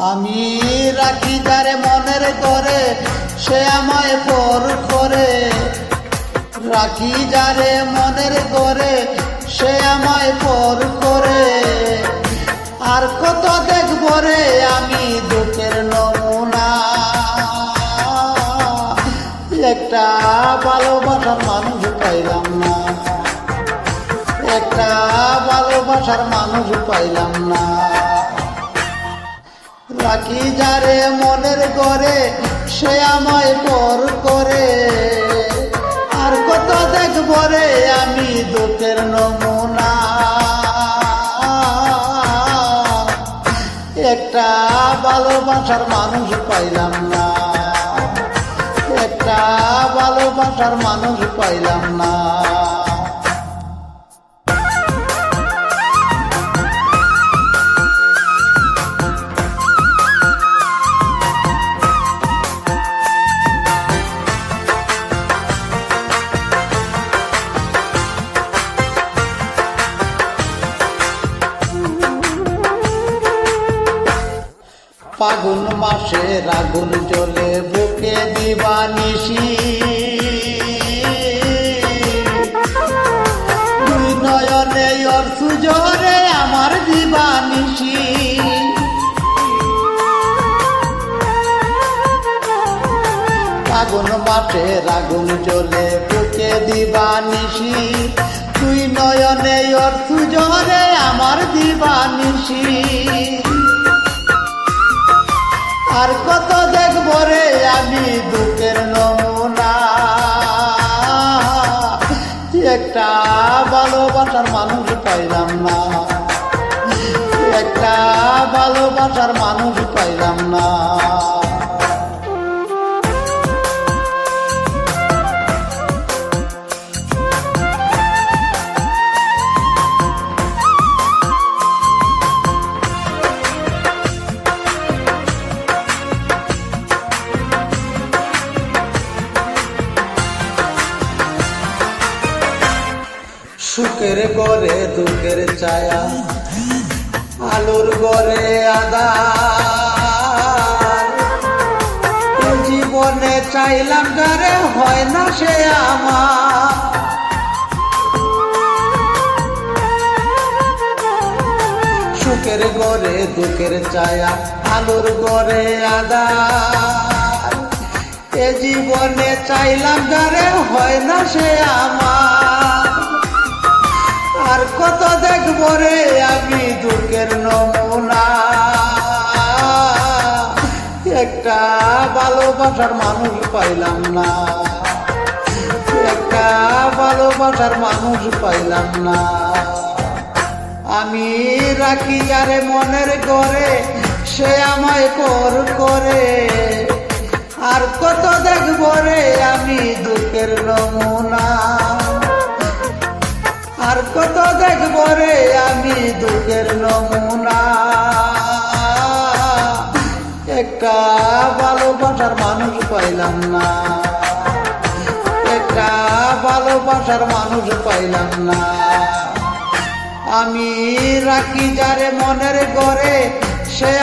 আমি রাখি যারে মনের করে, সে আমায় পর করে। রাখি যারে মনের করে, সে আমায় পর করে। আর কত দেখব রে আমি দুঃখের নমুনা। একটা ভালোবাসার মানুষ পাইলাম না, একটা ভালোবাসার মানুষ পাইলাম না। রাখি যারে মনের করে, সে আমায় পর করে। আর কত দেখব রে আমি দুঃখের নমুনা। একটা ভালোবাসার মানুষ পাইলাম না, একটা ভালোবাসার মানুষ পাইলাম না। ফাগুন মাসে আগুন জ্বলে বুকে দিবানিশি। দুই নয়নে ওর সুজরে আমার দিবানিশি। ফাগুন মাসে আগুন জ্বলে বুকে দিবানিশি। দুই নয়নে ওর সুজরে আমার দিবানিশি। আর কত দেখব রে আমি দুঃখের নমুনা। একটা ভালোবাসার মানুষ পাইলাম না, একটা ভালোবাসার মানুষ পাইলাম না। সুখের গড়ে দুঃখের ছায়া, আলোর গড়ে আঁধার। জীবনে চাইলাম যারে হয় না সে আমার। সুখের গড়ে দুঃখের ছায়া, আলোর গড়ে আঁধার। এ জীবনে চাইলাম যারে হয় না সে আমার। আর কত দেখব রে আমি দুঃখের নমুনা। একটা ভালোবাসার মানুষ পাইলাম না, একটা ভালোবাসার মানুষ পাইলাম না। আমি রাখি যারে মনের করে, সে আমায় পর করে। আর কত দেখব রে আমি দুঃখের নমুনা। আর কত দেখব রে আমি দুঃখের নমুনা। একটা ভালোবাসার মানুষ পাইলাম না, একটা ভালোবাসার মানুষ পাইলাম না। আমি রাখি যারে মনের করে, সে